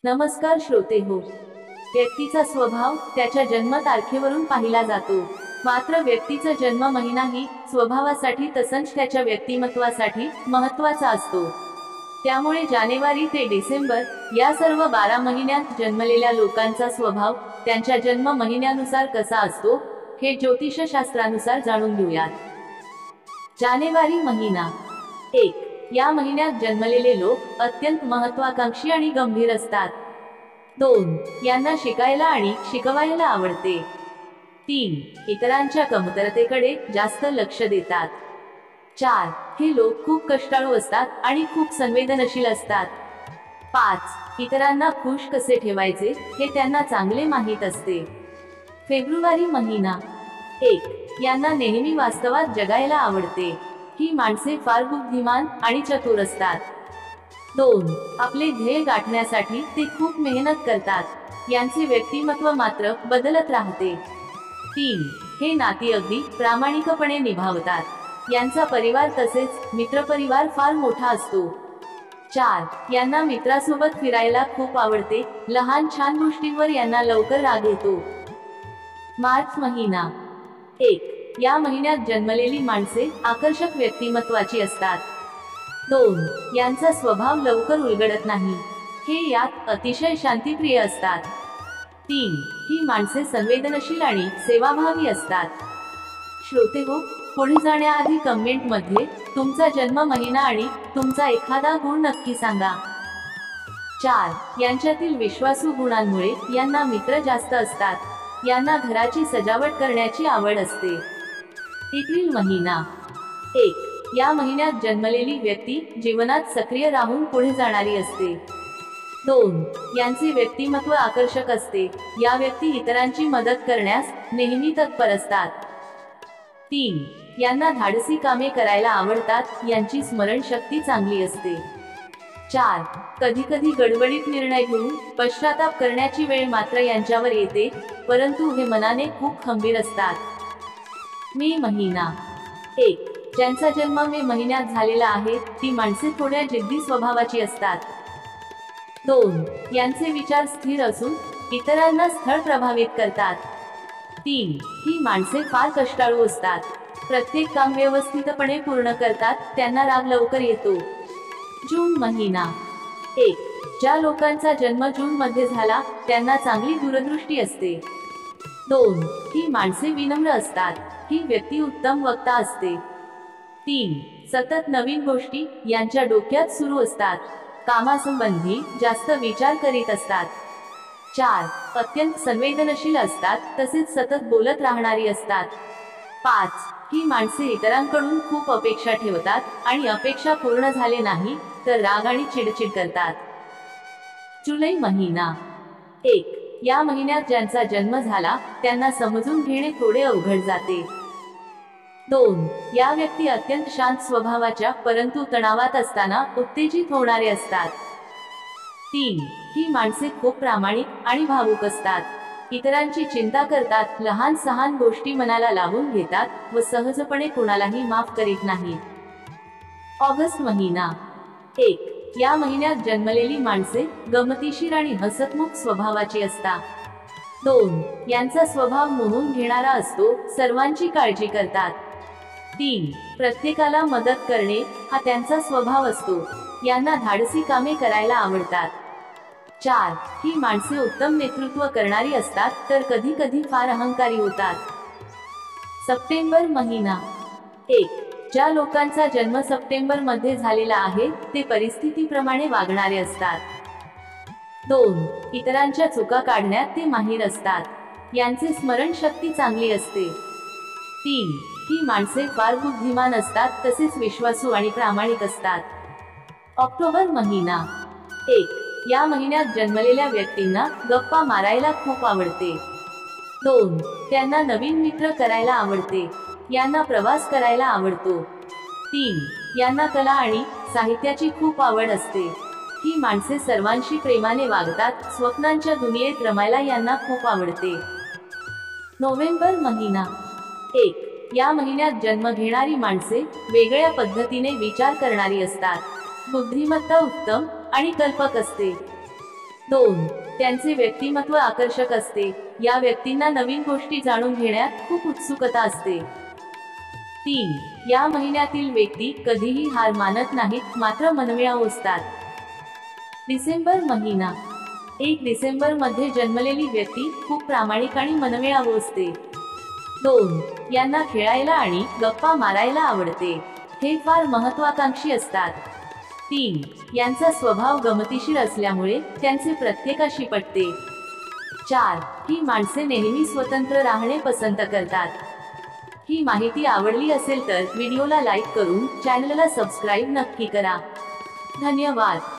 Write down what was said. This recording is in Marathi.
नमस्कार श्रोते हो. व्यक्तीचा स्वभाव त्याच्या जन्म तारखेवरून पाहिला जातो, मात्र व्यक्तीचा जन्म महिनाही स्वभावासाठी तसंच त्याच्या व्यक्तिमत्वासाठी महत्त्वाचा असतो. त्यामुळे जानेवारी ते डिसेंबर या सर्व 12 महिन्यात जन्मलेल्या लोकांचा स्वभाव त्यांच्या जन्म महिन्यानुसार कसा असतो हे ज्योतिषशास्त्रानुसार जाणून घेऊयात. जानेवारी महिना 1. या महिन्यात जन्मलेले लोक अत्यंत महत्त्वाकांक्षी आणि गंभीर असतात. 2. यांना शिकायला आणि शिकवायला आवडते. 3. इतरांच्या कमतरतेकडे जास्त लक्ष देतात. 4. हे लोक खूप कष्टाळू असतात आणि खूप संवेदनशील असतात. 5. इतरांना खुश कसे ठेवायचे हे त्यांना चांगले माहीत असते. फेब्रुवारी महिना 1. यांना नेहमी वास्तवात जगायला आवडते. ही माणसे फार बुद्धिमान आणि चतुर असतात. 2. आपले ध्येय गाठण्यासाठी ते खूप मेहनत करतात. यांचे व्यक्तिमत्व मात्र बदलत राहते. 3. हे नाती अगदी प्रामाणिकपणे निभावतात. यांचा परिवार तसेच मित्रपरिवार फार मोठा असतो. 4. यांना मित्रासोबत फिरायला खूप आवडते. लहान छान गोष्टींवर यांना लवकर राग येतो. मार्च महिना 1. या महिन्यात जन्मलेली माणसे आकर्षक व्यक्तिमत्वाची असतात. 2. यांचा स्वभाव लवकर उलगडत नाही. हे यात अतिशय शांतिप्रिय असतात. 3. ही माणसे संवेदनशील आणि सेवाभावी असतात. श्रोते हो, पुढे जाण्याआधी कमेंट मध्ये तुमचा जन्म महिना आणि तुमचा एखादा गुण नक्की सांगा. 4. यांच्यातील विश्वासू गुणांमुळे यांना मित्र जास्त असतात. यांना घराची सजावट करण्याची आवड असते. एप्रिल महिना 1. या महिन्यात जन्मलेली व्यक्ती जीवनात सक्रिय राहून पुढे जाणारी असते. 2. यांचे व्यक्तिमत्व आकर्षक असते. या व्यक्ती इतरांची मदत करण्यास नेहमी तत्पर असतात. 3. यांना धाडसी कामे करायला आवडतात. यांची स्मरणशक्ती चांगली असते. 4. कधी-कधी गडबडीत निर्णय घेऊन पश्चाताप करण्याची वेळ मात्र यांच्यावर येते, परंतु हे मनाने खूप खंबीर असतात. मे महिना 1. ज्यांचा जन्म मे महिन्यात झालेला आहे ती माणसे थोड्या जिद्दी स्वभावाची असतात. 2. यांचे विचार स्थिर असून इतरांना स्थळ प्रभावित करतात. 3. ही माणसे फार कष्टाळू असतात. प्रत्येक काम व्यवस्थितपणे पूर्ण करतात. त्यांना राग लवकर येतो. जून महिना 1. ज्या लोकांचा जन्म जून मध्ये झाला त्यांना चांगली दूरदृष्टी असते. 2. ही माणसे विनम्र असतात. ही व्यक्ती उत्तम वक्ता असते. 3. सतत नवीन गोष्टी यांच्या डोक्यात सुरू असतात. कामासंबंधी जास्त विचार करीत असतात. 4. अत्यंत संवेदनशील असतात तसेच सतत बोलत राहणारी असतात. 5. ही माणसे इतरांकडून खूप अपेक्षा ठेवतात आणि अपेक्षा पूर्ण झाले नाही तर राग आणि चिडचिड करतात. जुलै महिना 1. या महिन्यात ज्यांचा जन्म झाला त्यांना समजून घेणे थोडे अवघड जाते. 2. या व्यक्ती अत्यंत शांत स्वभावाच्या परंतु तणावात असताना उत्तेजित होणारे असतात. 3. ही माणसे खूप प्रामाणिक आणि भावुक असतात. इतरांची चिंता करतात. लहान सहान गोष्टी मनाला लावून घेतात व सहजपणे कुणालाही माफ करीत नाहीत. ऑगस्ट महिना 1. या महिन्यात जन्मलेली माणसे गमतीशीर आणि हसतमुख स्वभावाची असतात. 2. यांचा स्वभाव मोहून घेणारा असतो. सर्वांची काळजी करतात. 3. प्रत्येकाला मदत करणे हा त्यांचा स्वभाव असतो. यांना धाडसी कामे करायला आवडतात. 4. ही माणसे उत्तम नेतृत्व करणारी असतात तर कधी कधी फार अहंकारी होतात. सप्टेंबर महिना 1. ज्या लोकांचा जन्म सप्टेंबर मध्ये झालेला आहे ते परिस्थितीप्रमाणे वागणारे असतात. 2. इतरांच्या चुका काढण्यात ते माहीर असतात. यांचे स्मरणशक्ती चांगली असते. 3. ही माणसे फार बुद्धिमान असतात तसेच विश्वासू आणि प्रामाणिक असतात. ऑक्टोबर महिना 1. या महिन्यात जन्मलेल्या व्यक्तींना गप्पा मारायला खूप आवडते. 2. त्यांना नवीन मित्र करायला आवडते. यांना प्रवास करायला आवडतो. 3. यांना कला आणि साहित्याची खूप आवड असते. ही माणसे सर्वांशी प्रेमाने वागतात. स्वप्नांच्या दुनियेत रमायला यांना खूप आवडते. नोव्हेंबर महिना 1. या महिन्यात जन्म घेणारी माणसे वेगळ्या पद्धतीने विचार करणारी असतात. बुद्धिमत्ता उत्तम आणि कल्पक असते. 2. त्यांचे व्यक्तिमत्व आकर्षक असते. या व्यक्तींना नवीन गोष्टी जाणून घेण्यात खूप उत्सुकता असते. 3. या महिन्यातील व्यक्ती कधीही हार मानत नाहीत, मात्र मनमिळाऊ असतात. डिसेंबर महिना. 1 डिसेंबर मध्ये जन्मलेली व्यक्ती खूप प्रामाणिक आणि मनमिळाऊ असते. 2. यांना खेळायला आणि गप्पा मारायला आवडते. हे फार महत्वाकांक्षी असतात. 3. यांचा स्वभाव गमतीशीर असल्यामुळे त्यांचे प्रत्येकाशी पटते. 4. ही माणसे नेहमी स्वतंत्र राहणे पसंत करतात. ही माहिती आवडली असेल तर व्हिडिओला लाईक करून चॅनलला सबस्क्राईब नक्की करा. धन्यवाद.